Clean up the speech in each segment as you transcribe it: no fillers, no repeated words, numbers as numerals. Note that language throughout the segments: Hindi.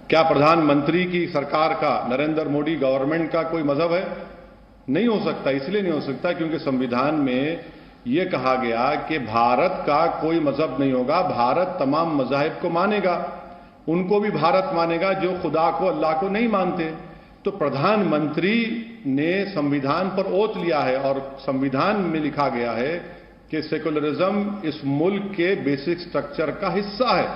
क्या प्रधानमंत्री की सरकार का, नरेंद्र मोदी गवर्नमेंट का कोई मजहब है? नहीं हो सकता। इसलिए नहीं हो सकता क्योंकि संविधान में यह कहा गया कि भारत का कोई मजहब नहीं होगा, भारत तमाम मजाहिब को मानेगा, उनको भी भारत मानेगा जो खुदा को, अल्लाह को नहीं मानते। तो प्रधानमंत्री ने संविधान पर ओथ लिया है और संविधान में लिखा गया है कि सेकुलरिज्म इस मुल्क के बेसिक स्ट्रक्चर का हिस्सा है।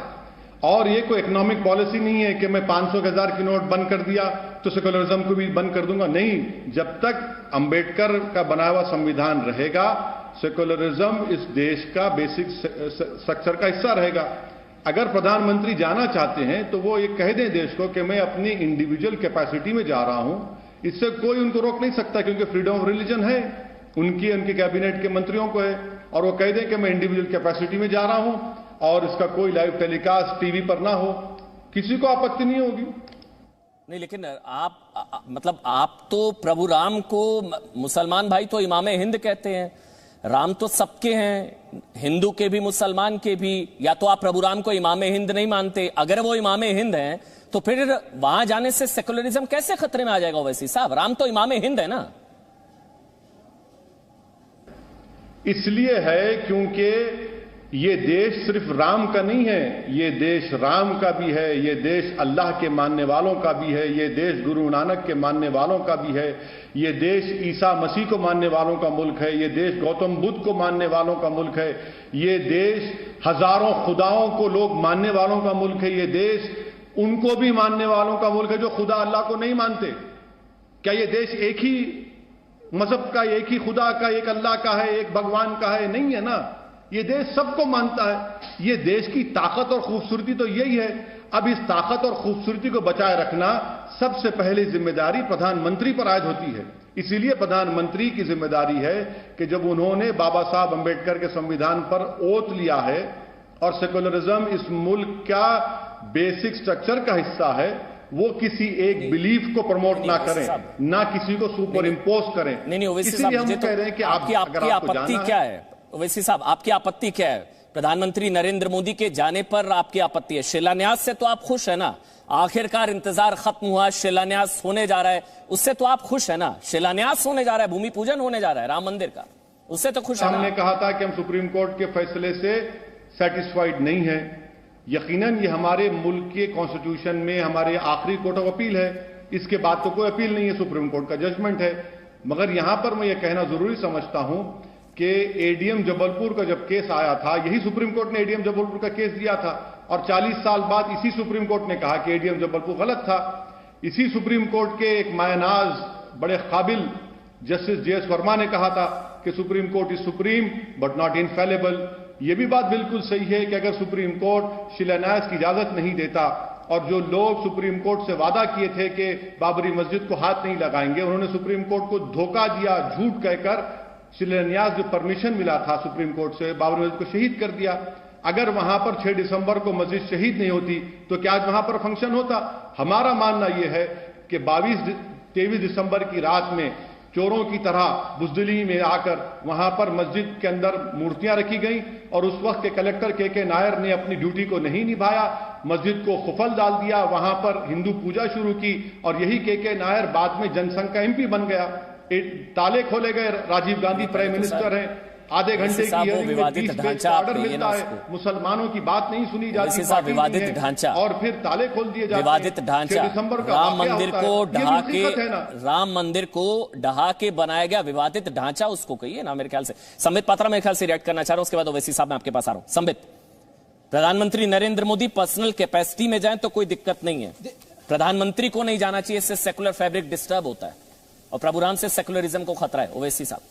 और ये कोई इकोनॉमिक पॉलिसी नहीं है कि मैं 500 के 1000 की नोट बंद कर दिया तो सेकुलरिज्म को भी बंद कर दूंगा। नहीं, जब तक अंबेडकर का बनाया हुआ संविधान रहेगा, सेकुलरिज्म इस देश का बेसिक स्ट्रक्चर का हिस्सा रहेगा। अगर प्रधानमंत्री जाना चाहते हैं तो वो ये कह दें देश को कि मैं अपनी इंडिविजुअल कैपेसिटी में जा रहा हूं, इससे कोई उनको रोक नहीं सकता क्योंकि फ्रीडम ऑफ रिलीजन है उनकी कैबिनेट के मंत्रियों को है। और वो कह दें कि मैं इंडिविजुअल कैपेसिटी में जा रहा हूं और इसका कोई लाइव टेलीकास्ट टीवी पर ना हो, किसी को आपत्ति नहीं होगी। नहीं, लेकिन आप तो प्रभु राम को, मुसलमान भाई तो इमाम हिंद कहते हैं, राम तो सबके हैं, हिंदू के भी मुसलमान के भी। या तो आप प्रभु राम को इमाम हिंद नहीं मानते, अगर वो इमाम हिंद हैं तो फिर वहां जाने से सेकुलरिज्म कैसे खतरे में आ जाएगा? ओवैसी साहब, राम तो इमाम हिंद है ना। इसलिए है क्योंकि ये देश सिर्फ राम का नहीं है, ये देश राम का भी है, ये देश अल्लाह के मानने वालों का भी है, ये देश गुरु नानक के मानने वालों का भी है, ये देश ईसा मसीह को मानने वालों का मुल्क है, ये देश गौतम बुद्ध को मानने वालों का मुल्क है, ये देश हजारों खुदाओं को लोग मानने वालों का मुल्क है, ये देश उनको भी मानने वालों का मुल्क है जो खुदा अल्लाह को नहीं मानते। क्या ये देश एक ही मजहब का, एक ही खुदा का, एक अल्लाह का है, एक भगवान का है? नहीं है ना। ये देश सबको मानता है। ये देश की ताकत और खूबसूरती तो यही है। अब इस ताकत और खूबसूरती को बचाए रखना सबसे पहली जिम्मेदारी प्रधानमंत्री पर आज होती है। इसीलिए प्रधानमंत्री की जिम्मेदारी है कि जब उन्होंने बाबा साहब अंबेडकर के संविधान पर ओथ लिया है और सेकुलरिज्म इस मुल्क का बेसिक स्ट्रक्चर का हिस्सा है, वो किसी एक बिलीफ को प्रमोट ना करें, ना किसी को सुपर इम्पोज करें। इसलिए हम कह रहे हैं कि आपकी आपत्ति क्या है? ओवैसी साहब, आपकी आपत्ति क्या है? प्रधानमंत्री नरेंद्र मोदी के जाने पर आपकी आपत्ति है, शिलान्यास से तो आप खुश है ना? आखिरकार इंतजार खत्म हुआ, शिलान्यास होने जा रहा है, उससे तो आप खुश है ना? शिलान्यास होने जा रहा है, भूमि पूजन होने जा रहा है राम मंदिर का, उससे तो खुश है ना? हमने कहा था कि हम सुप्रीम कोर्ट के फैसले से सेटिस्फाइड नहीं है। यकीनन ये हमारे मुल्क के कॉन्स्टिट्यूशन में हमारे आखिरी कोर्ट ऑफ अपील है, इसके बाद तो कोई अपील नहीं है, सुप्रीम कोर्ट का जजमेंट है। मगर यहां पर मैं ये कहना जरूरी समझता हूं कि एडीएम जबलपुर का जब केस आया था, यही सुप्रीम कोर्ट ने एडीएम जबलपुर का केस दिया था और 40 साल बाद इसी सुप्रीम कोर्ट ने कहा कि एडीएम जबलपुर गलत था। इसी सुप्रीम कोर्ट के एक मायनाज बड़े काबिल जस्टिस जेएस वर्मा ने कहा था कि supreme court is supreme but not infallible. यह भी बात बिल्कुल सही है कि अगर सुप्रीम कोर्ट शिलान्यास की इजाजत नहीं देता और जो लोग सुप्रीम कोर्ट से वादा किए थे कि बाबरी मस्जिद को हाथ नहीं लगाएंगे, उन्होंने सुप्रीम कोर्ट को धोखा दिया, झूठ कहकर शिलान्यास जो परमिशन मिला था सुप्रीम कोर्ट से, बाबरी मस्जिद को शहीद कर दिया। अगर वहां पर 6 दिसंबर को मस्जिद शहीद नहीं होती तो क्या आज वहां पर फंक्शन होता? हमारा मानना यह है कि 23 दिसंबर की रात में चोरों की तरह बुजदिली में आकर वहां पर मस्जिद के अंदर मूर्तियां रखी गई और उस वक्त के कलेक्टर के नायर ने अपनी ड्यूटी को नहीं निभाया, मस्जिद को खुफल डाल दिया, वहां पर हिंदू पूजा शुरू की और यही के नायर बाद में जनसंघ का एमपी बन गया। ताले खोले गए, राजीव गांधी प्राइम मिनिस्टर हैं, आधे घंटे की विवादित ढांचा ऑर्डर मिलता है, मुसलमानों की बात नहीं सुनी जाती, विवादित ढांचा और फिर ताले खोल दिए जाते हैं। विवादित ढांचा, राम मंदिर को ढहा के बनाया गया विवादित ढांचा, उसको कहिए ना। मेरे ख्याल से संबित पात्रा मेरे ख्याल से रिएक्ट करना चाह रहा हूं, उसके बाद ओवैसी साहब मैं आपके पास आ रहा हूं। संबित, प्रधानमंत्री नरेंद्र मोदी पर्सनल कैपेसिटी में जाए तो कोई दिक्कत नहीं है, प्रधानमंत्री को नहीं जाना चाहिए, इससे सेकुलर फैब्रिक डिस्टर्ब होता है और प्रभु राम से सेकुलरिज्म को खतरा है। ओवैसी साहब।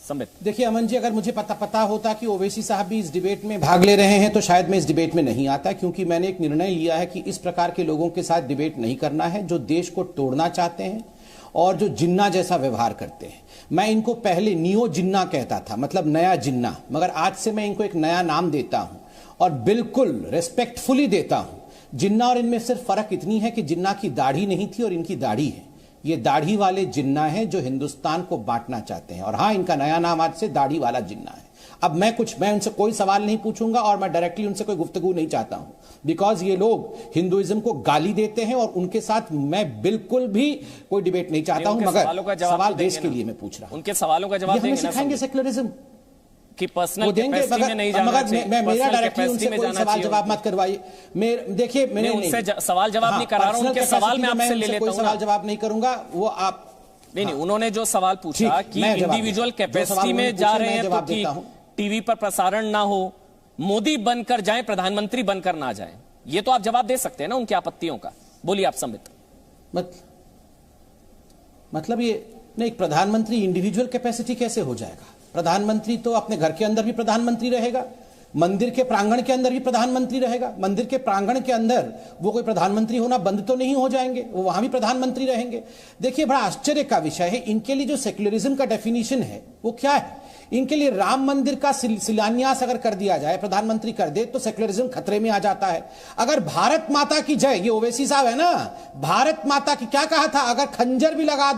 संबित, देखिए अमन जी, अगर मुझे पता होता कि ओवैसी साहब भी इस डिबेट में भाग ले रहे हैं तो शायद मैं इस डिबेट में नहीं आता, क्योंकि मैंने एक निर्णय लिया है कि इस प्रकार के लोगों के साथ डिबेट नहीं करना है जो देश को तोड़ना चाहते हैं और जो जिन्ना जैसा व्यवहार करते हैं। मैं इनको पहले नियो जिन्ना कहता था, मतलब नया जिन्ना, मगर आज से मैं इनको एक नया नाम देता हूं और बिल्कुल रेस्पेक्टफुली देता हूं। जिन्ना और इनमें सिर्फ फर्क इतनी है कि जिन्ना की दाढ़ी नहीं थी और इनकी दाढ़ी है। ये दाढ़ी वाले जिन्ना है जो हिंदुस्तान को बांटना चाहते हैं, और हां, इनका नया नाम आज से दाढ़ी वाला जिन्ना है। अब मैं उनसे कोई सवाल नहीं पूछूंगा और मैं डायरेक्टली उनसे कोई गुफ्तगू नहीं चाहता हूं, बिकॉज ये लोग हिंदुइज्म को गाली देते हैं और उनके साथ मैं बिल्कुल भी कोई डिबेट नहीं चाहता हूं, मगर सवाल देश के लिए मैं पूछ रहा हूं। उनके सवालों का जवाब देंगे, सिखाएंगे सेक्युलरिज्म कि पर्सनल कैपेसिटी में नहीं जाना चाहिए। मैं मेरा डायरेक्टली उनसे कोई सवाल जवाब मत करवाइए। देखिए मैंने उनसे सवाल जवाब नहीं करा रहा हूं, उनके सवाल में आपसे ले लेता हूं। सवाल जवाब नहीं करूंगा, वो आप नहीं, उन्होंने जो सवाल पूछा कि इंडिविजुअल कैपेसिटी में जा रहे हैं तो कि टीवी पर प्रसारण ना हो, मोदी बनकर जाएं, प्रधानमंत्री बनकर ना जाएं, ये तो आप जवाब दे सकते हैं ना उनकी आपत्तियों का। बोलिए आप संबित। मतलब ये नहीं, प्रधानमंत्री इंडिविजुअल कैपेसिटी कैसे हो जाएगा? प्रधानमंत्री तो अपने घर के अंदर भी प्रधानमंत्री रहेगा, मंदिर के प्रांगण के अंदर भी प्रधानमंत्री रहेगा। मंदिर के प्रांगण के अंदर वो कोई प्रधानमंत्री होना बंद तो नहीं हो जाएंगे, वो वहां भी प्रधानमंत्री रहेंगे। देखिए बड़ा आश्चर्य का विषय है, इनके लिए जो सेक्युलरिज्म का डेफिनेशन है वो क्या है? इनके लिए राम मंदिर का शिलान्यास अगर कर दिया जाए, प्रधानमंत्री कर दे, तो सेक्युलरिज्म खतरे में आ जाता है। अगर भारत माता की जय, ये ओवैसी साहब है ना, भारत माता की क्या कहा था, अगर खंजर भी लगा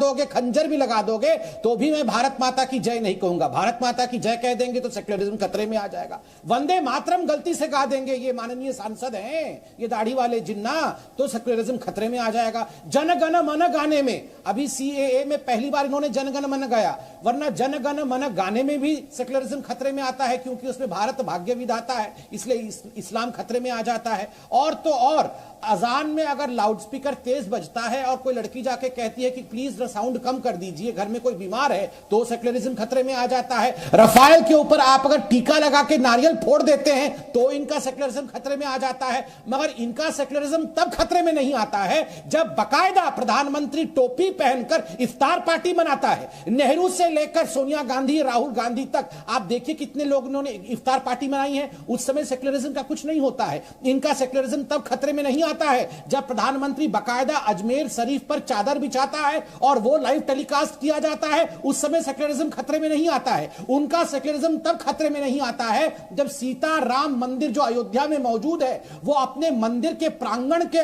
दोगे तो भी मैं भारत माता की जय नहीं कहूंगा। भारत माता की जय कह देंगे तो सेक्युलरिज्म खतरे में आ जाएगा। वंदे मातरम गलती से गा देंगे ये माननीय सांसद हैं, ये दाढ़ी वाले जिन्ना, तो सेक्युलरिज्म खतरे में आ जाएगा। जन गण मन गाने में, अभी सीएए में पहली बार इन्होंने जन गण मन गाया, वरना जन गण मन गाने में भी सेक्युलरिज्म खतरे में आता है, क्योंकि उसमें भारत भाग्य विधाता है, इसलिए इस्लाम खतरे में आ जाता है। और तो और अजान में अगर लाउडस्पीकर तेज बजता है और कोई लड़की जाके कहती है कि प्लीज साउंड कम कर दीजिए, घर में कोई बीमार है, तो सेक्युलरिज्म खतरे में आ जाता है। रफाल के ऊपर आप अगर टीका लगा के नारियल फोड़ देते हैं तो इनका सेक्युलरिज्म खतरे में आ जाता है। मगर इनका सेक्युलरिज्म तब खतरे में नहीं आता है जब बाकायदा प्रधानमंत्री टोपी पहनकर इफ्तार पार्टी मनाता है। नेहरू से लेकर सोनिया गांधी, राहुल गांधी तक आप देखिए कितने लोगों ने इफ्तार पार्टी मनाई है, उस समय सेक्युलरिज्म का कुछ नहीं होता है। इनका सेक्युलरिज्म तब खतरे में नहीं आता है जब प्रधानमंत्री बाकायदा अजमेर शरीफ पर चादर बिछाता है और वो लाइव टेलीकास्ट किया जाता है, उस समय सेक्युलरिज्म खतरे में नहीं आता है। उनका सेक्युलरिज्म तब खतरे में नहीं आता है जब सीता राम मंदिर जो अयोध्या में मौजूद है वो अपने मंदिर के प्रांगण के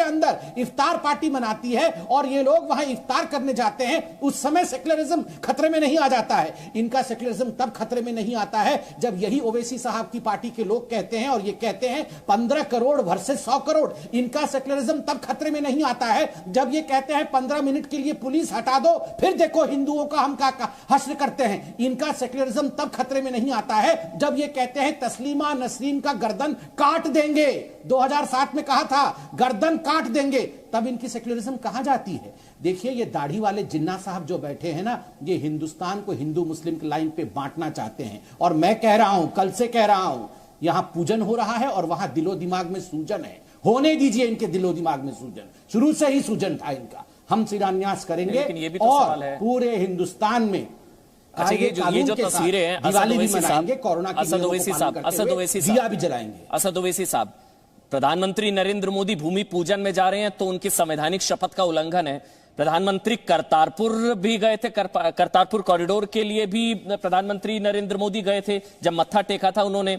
अंदर इफ्तार पार्टी मनाती है और ये लोग वहां इफ्तार करने जाते हैं, उस समय सेक्युलरिज्म खतरे में नहीं आ जाता है। इनका सेक्युलरिज्म तब खतरे में नहीं आता है जब यही ओवैसी साहब की पार्टी के लोग कहते हैं, और ये कहते हैं 15 करोड़ वर्सेस 100 करोड़। इनका सेक्युलरिज्म तब खतरे में नहीं आता है जब ये कहते हैं 15 मिनट के लिए पुलिस हटा दो, फिर देखो हिंदुओं का हम क्या हश्र करते हैं। इनका सेक्युलरिज्म तब खतरे में नहीं आता है जब ये कहते हैं तस्लीमा नसरीन का गर्दन काट देंगे, 2007 में कहा था गर्दन काट देंगे, तब इनकी सेक्युलरिज्म कहां जाती है? देखिए ये दाढ़ी वाले जिन्ना साहब जो बैठे हैं ना, ये हिंदुस्तान को हिंदू मुस्लिम की लाइन पे बांटना चाहते हैं। और मैं कह रहा हूं, कल से कह रहा हूं, यहां पूजन हो रहा है और वहां दिलो दिमाग में सूजन है। होने दीजिए इनके दिलो दिमाग में सूजन, शुरू से ही सूजन था इनका। हम शिलान्यास करेंगे तो और पूरे हिंदुस्तान में ये जो तस्वीरें हैं, दिवाली भी मनाएंगे, कोरोना की असद ओवैसी दिया भी जलाएंगे। असद ओवैसी साहब, प्रधानमंत्री नरेंद्र मोदी भूमि पूजन में जा रहे हैं तो उनकी संवैधानिक शपथ का उल्लंघन है। प्रधानमंत्री करतारपुर भी गए थे, करतारपुर कॉरिडोर के लिए भी प्रधानमंत्री नरेंद्र मोदी गए थे। जब मत्था टेका था उन्होंने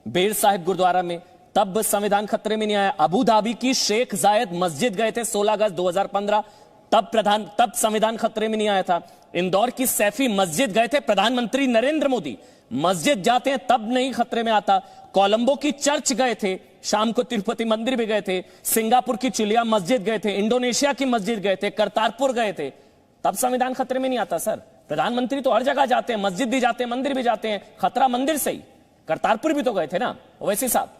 बेर साहिब गुरुद्वारा में, तब संविधान खतरे में नहीं आया। अबू धाबी की शेख जायद मस्जिद गए थे 16 अगस्त 2015, तब संविधान खतरे में नहीं आया था। इंदौर की सैफी मस्जिद गए थे प्रधानमंत्री नरेंद्र मोदी, मस्जिद जाते हैं तब नहीं खतरे में आता। कोलंबो की चर्च गए थे, शाम को तिरुपति मंदिर भी गए थे, सिंगापुर की चिलिया मस्जिद गए थे, इंडोनेशिया की मस्जिद गए थे, करतारपुर गए थे, तब संविधान खतरे में नहीं आता। सर प्रधानमंत्री तो हर जगह जाते हैं, मस्जिद भी जाते हैं, मंदिर भी जाते हैं, खतरा मंदिर से ही। करतारपुर भी तो गए थे ना ओवैसी साहब।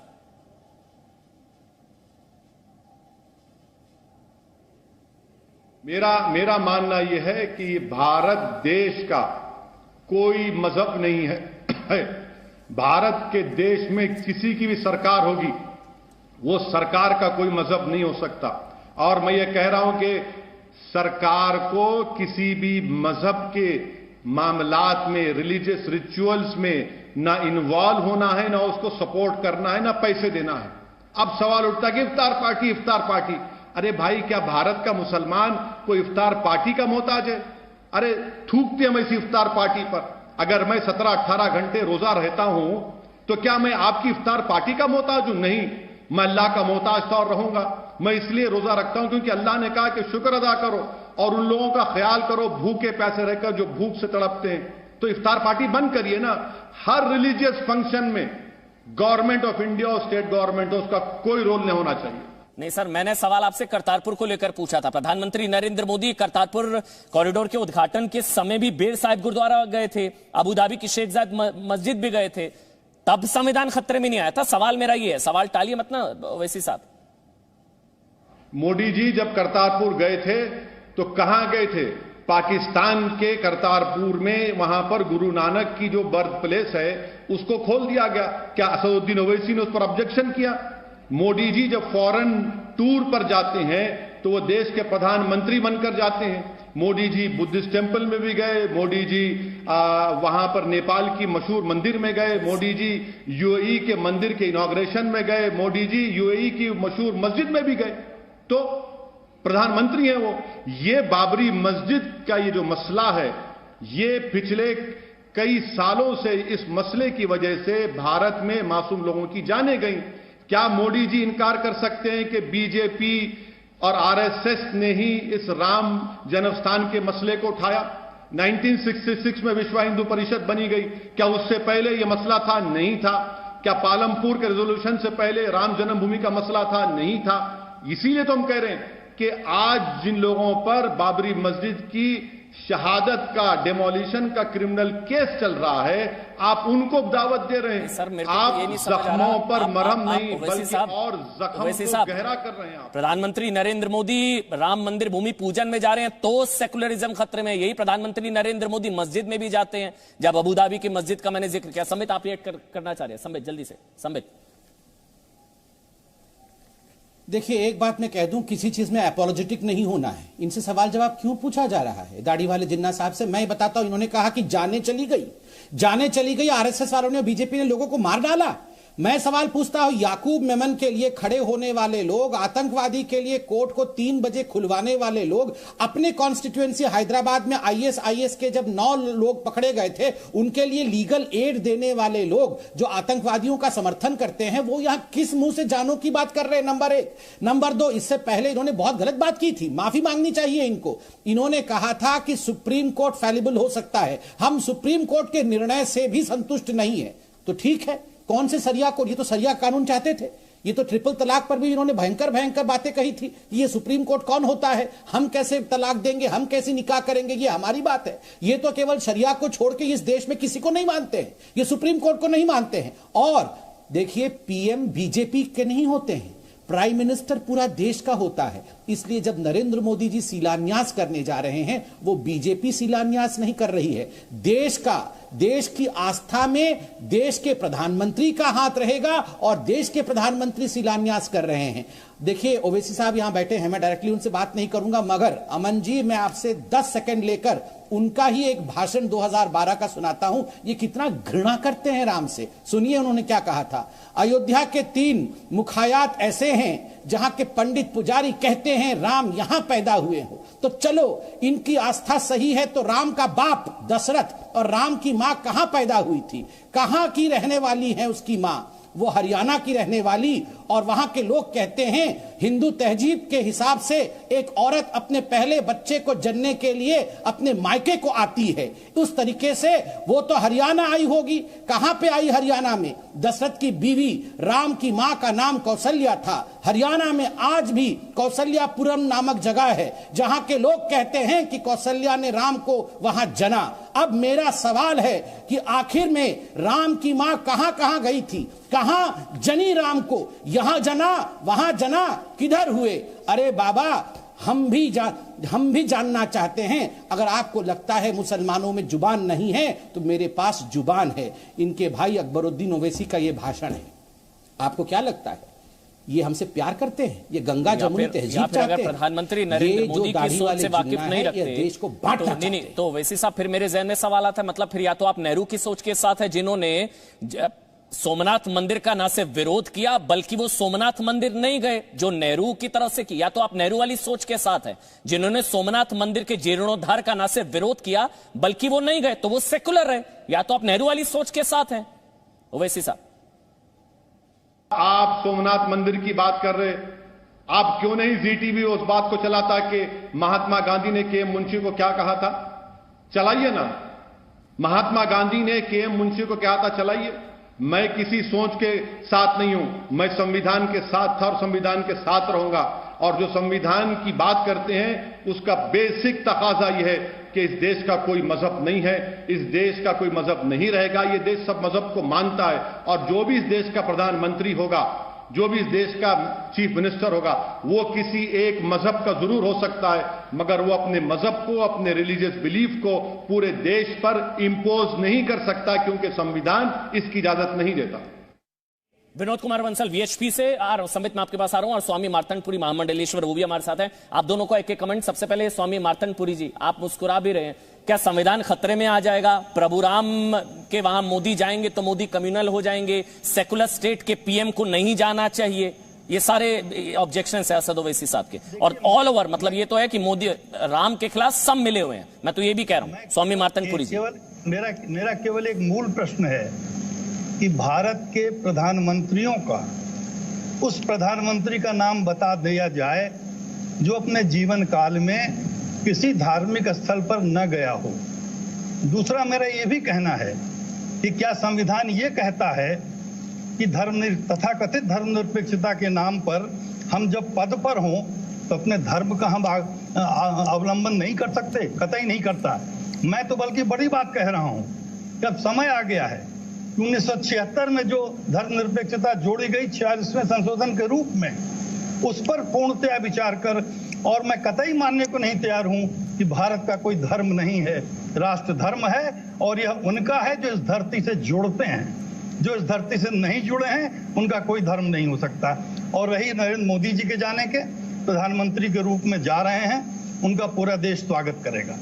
मेरा मानना यह है कि भारत देश का कोई मजहब नहीं है। भारत के देश में किसी की भी सरकार होगी, वो सरकार का कोई मजहब नहीं हो सकता। और मैं ये कह रहा हूं कि सरकार को किसी भी मजहब के मामलात में, रिलीजियस रिचुअल्स में ना इन्वॉल्व होना है, ना उसको सपोर्ट करना है, ना पैसे देना है। अब सवाल उठता है कि इफ्तार पार्टी। अरे भाई, क्या भारत का मुसलमान कोई इफ्तार पार्टी का मोहताज है? अरे थूकते हम इसी इफ्तार पार्टी पर। अगर मैं 17-18 घंटे रोजा रहता हूं तो क्या मैं आपकी इफ्तार पार्टी का मोहताज हूं? नहीं, मैं अल्लाह का मोहताज था और रहूंगा। मैं इसलिए रोजा रखता हूं क्योंकि अल्लाह ने कहा कि शुक्र अदा करो और उन लोगों का ख्याल करो भूखे प्यासे रहकर जो भूख से तड़पते हैं। तो इफ्तार पार्टी बंद करिए ना। हर रिलीजियस फंक्शन में गवर्नमेंट ऑफ इंडिया और स्टेट गवर्नमेंट उसका कोई रोल नहीं होना चाहिए। नहीं सर, मैंने सवाल आपसे करतारपुर को लेकर पूछा था। प्रधानमंत्री नरेंद्र मोदी करतारपुर कॉरिडोर के उद्घाटन के समय भी बेर साहिब गुरुद्वारा गए थे, अबू धाबी की शेख जायद मस्जिद भी गए थे, तब संविधान खतरे में नहीं आया था। सवाल मेरा ये है, सवाल टालिए मत ना ओवैसी साहब। मोदी जी जब करतारपुर गए थे तो कहां गए थे? पाकिस्तान के करतारपुर में, वहां पर गुरु नानक की जो बर्थ प्लेस है उसको खोल दिया गया। क्या असदुद्दीन ओवैसी ने उस पर ऑब्जेक्शन किया? मोदी जी जब फॉरेन टूर पर जाते हैं तो वो देश के प्रधानमंत्री बनकर जाते हैं। मोदी जी बुद्धिस्ट टेंपल में भी गए, मोदी जी वहां पर नेपाल की मशहूर मंदिर में गए, मोदी जी यूएई के मंदिर के इनॉग्रेशन में गए, मोदी जी यूएई की मशहूर मस्जिद में भी गए। तो प्रधानमंत्री हैं वो। ये बाबरी मस्जिद का ये जो मसला है, ये पिछले कई सालों से इस मसले की वजह से भारत में मासूम लोगों की जानें गई। क्या मोदी जी इनकार कर सकते हैं कि बीजेपी और आरएसएस ने ही इस राम जन्मस्थान के मसले को उठाया? 1966 में विश्व हिंदू परिषद बनी गई। क्या उससे पहले यह मसला था? नहीं था। क्या पालमपुर के रेजोल्यूशन से पहले राम जन्मभूमि का मसला था? नहीं था। इसीलिए तो हम कह रहे हैं कि आज जिन लोगों पर बाबरी मस्जिद की शहादत का, डेमोलिशन का क्रिमिनल केस चल रहा है, आप उनको दावत दे रहे हैं। सर, मेरे को आप ये नहीं समझ आ रहा। जख्मों पर मरहम नहीं ओवैसी बल्कि साहब, और जख्म ओवैसी को साहब, गहरा कर रहे हैं आप। प्रधानमंत्री नरेंद्र मोदी राम मंदिर भूमि पूजन में जा रहे हैं तो सेकुलरिज्म खतरे में। यही प्रधानमंत्री नरेंद्र मोदी मस्जिद में भी जाते हैं। जब अबू धाबी की मस्जिद का मैंने जिक्र किया, संबित आप रिएक्ट करना चाह रहे हैं? संबित जल्दी से, संबित। देखिए, एक बात मैं कह दूं, किसी चीज में एपोलॉजेटिक नहीं होना है। इनसे सवाल जवाब क्यों पूछा जा रहा है दाढ़ी वाले जिन्ना साहब से? मैं बताता हूं। इन्होंने कहा कि जाने चली गई, आरएसएस वालों ने, बीजेपी ने लोगों को मार डाला। मैं सवाल पूछता हूं, याकूब मेमन के लिए खड़े होने वाले लोग, आतंकवादी के लिए कोर्ट को 3 बजे खुलवाने वाले लोग, अपने कॉन्स्टिट्यूएंसी हैदराबाद में आईएस के जब 9 लोग पकड़े गए थे, उनके लिए लीगल एड देने वाले लोग जो आतंकवादियों का समर्थन करते हैं, वो यहां किस मुंह से जानों की बात कर रहे हैं? नंबर 1। नंबर 2, इससे पहले इन्होंने बहुत गलत बात की थी, माफी मांगनी चाहिए इनको। इन्होंने कहा था कि सुप्रीम कोर्ट फैलिबल हो सकता है, हम सुप्रीम कोर्ट के निर्णय से भी संतुष्ट नहीं है। तो ठीक है, कौन से सरिया कोर्ट? ये तो सरिया कानून चाहते थे। ये तो ट्रिपल तलाक पर भी इन्होंने भयंकर बातें कही थी। ये सुप्रीम कोर्ट कौन होता है? हम कैसे तलाक देंगे, हम कैसे निकाह करेंगे, ये हमारी बात है। ये तो केवल शरिया को छोड़ के इस देश में किसी को नहीं मानते हैं, ये सुप्रीम कोर्ट को नहीं मानते हैं। और देखिए, पीएम बीजेपी के नहीं होते हैं, प्राइम मिनिस्टर पूरा देश का होता है। इसलिए जब नरेंद्र मोदी जी शिलान्यास करने जा रहे हैं, वो बीजेपी शिलान्यास नहीं कर रही है, देश की आस्था में देश के प्रधानमंत्री का हाथ रहेगा और देश के प्रधानमंत्री शिलान्यास कर रहे हैं। देखिए, ओवैसी साहब यहां बैठे हैं, मैं डायरेक्टली उनसे बात नहीं करूंगा, मगर अमन जी, मैं आपसे 10 सेकंड लेकर उनका ही एक भाषण 2012 का सुनाता हूं। ये कितना घृणा करते हैं राम से। सुनिए उन्होंने क्या कहा था। अयोध्या के 3 मुखायात ऐसे हैं जहां के पंडित पुजारी कहते हैं राम यहां पैदा हुए हो। तो चलो, इनकी आस्था सही है तो राम का बाप दशरथ और राम की मां कहां पैदा हुई थी? कहां की रहने वाली है उसकी मां? वो हरियाणा की रहने वाली। और वहां के लोग कहते हैं हिंदू तहजीब के हिसाब से एक औरत अपने पहले बच्चे को जन्ने के लिए अपने मायके को आती है। उस तरीके से वो तो हरियाणा आई होगी। कहां पे आई हरियाणा में? दशरथ की बीवी राम की मां का नाम कौशल्या था। हरियाणा में आज भी कौशल्यापुरम नामक जगह है जहां के लोग कहते हैं कि कौशल्या ने राम को वहां जना। अब मेरा सवाल है कि आखिर में राम की मां कहां कहां गई थी? कहां जनी राम को? यहां जना, वहां जना, किधर हुए? अरे बाबा, हम भी जानना चाहते हैं। अगर आपको लगता है मुसलमानों में जुबान नहीं है, तो मेरे पास जुबान है। इनके भाई अकबरुद्दीन ओवैसी का ये भाषण है। आपको क्या लगता है? ये हमसे प्यार करते हैं? ये गंगा जमुनी तहजीब चाहते हैं? प्रधानमंत्री नरेंद्र मोदी की सोच से वाकिफ नहीं रखते, देश को बांटना तो नहीं। तो वैसे साहब, फिर मेरे जहन में सवाल आता है, मतलब फिर या तो आप नेहरू की सोच के साथ है, जिन्होंने सोमनाथ मंदिर का ना सिर्फ विरोध किया बल्कि वो सोमनाथ मंदिर नहीं गए जो नेहरू की तरफ से किया। तो आप नेहरू वाली सोच के साथ है, जिन्होंने सोमनाथ मंदिर के जीर्णोद्धार का ना सिर्फ विरोध किया बल्कि वो नहीं गए, तो वो सेकुलर है। या तो आप नेहरू वाली सोच के साथ हैं ओवैसी साहब। आप सोमनाथ मंदिर की बात कर रहे, आप क्यों नहीं ZTV उस बात को चलाता कि महात्मा गांधी ने KM मुंशी को क्या कहा था? चलाइए ना। महात्मा गांधी ने के.एम. मुंशी को क्या था, चलाइए, मैं किसी सोच के साथ नहीं हूं, मैं संविधान के साथ था और संविधान के साथ रहूंगा। और जो संविधान की बात करते हैं उसका बेसिक तकाजा यह है कि इस देश का कोई मजहब नहीं है, इस देश का कोई मजहब नहीं रहेगा, ये देश सब मजहब को मानता है। और जो भी इस देश का प्रधानमंत्री होगा, जो भी इस देश का चीफ मिनिस्टर होगा, वो किसी एक मजहब का जरूर हो सकता है, मगर वो अपने मजहब को, अपने रिलीजियस बिलीफ को पूरे देश पर इंपोज नहीं कर सकता, क्योंकि संविधान इसकी इजाजत नहीं देता। विनोद कुमार बंसल वीएचपी से, और संबित मैं आपके पास आ रहा हूं, और स्वामी मार्तंडपुरी महामंडलेश्वर वो भी हमारे साथ हैं। आप दोनों को एक एक कमेंट। सबसे पहले स्वामी मार्तंडपुरी जी, आप मुस्कुरा भी रहे हैं, क्या संविधान खतरे में आ जाएगा? प्रभु राम के वहां मोदी जाएंगे तो मोदी कम्युनल हो जाएंगे, सेकुलर स्टेट के पीएम को नहीं जाना चाहिए, ये सारे ऑब्जेक्शन है असद ओवैसी साहब के। और ऑल ओवर मतलब ये तो है कि मोदी राम के खिलाफ सब मिले हुए हैं, मैं तो ये भी कह रहा हूं। स्वामी मार्तंडपुरी जी, मेरा केवल एक मूल प्रश्न है कि भारत के प्रधानमंत्रियों का उस प्रधानमंत्री का नाम बता दिया जाए जो अपने जीवन काल में किसी धार्मिक स्थल पर न गया हो। दूसरा मेरा यह भी कहना है कि क्या संविधान ये कहता है कि तथाकथित धर्मनिरपेक्षता के नाम पर हम जब पद पर हों तो अपने धर्म का हम अवलंबन नहीं कर सकते? कतई नहीं करता। मैं तो बल्कि बड़ी बात कह रहा हूं कि अब समय आ गया है। 1976 में जो धर्मनिरपेक्षता जोड़ी गई 46वें संशोधन के रूप में, उस पर पूर्णतया विचार कर, और मैं कतई मानने को नहीं तैयार हूं कि भारत का कोई धर्म नहीं है, राष्ट्र धर्म है, और यह उनका है जो इस धरती से जुड़ते हैं। जो इस धरती से नहीं जुड़े हैं उनका कोई धर्म नहीं हो सकता। और रही नरेंद्र मोदी जी के जाने के, प्रधानमंत्री के रूप में जा रहे हैं, उनका पूरा देश स्वागत करेगा।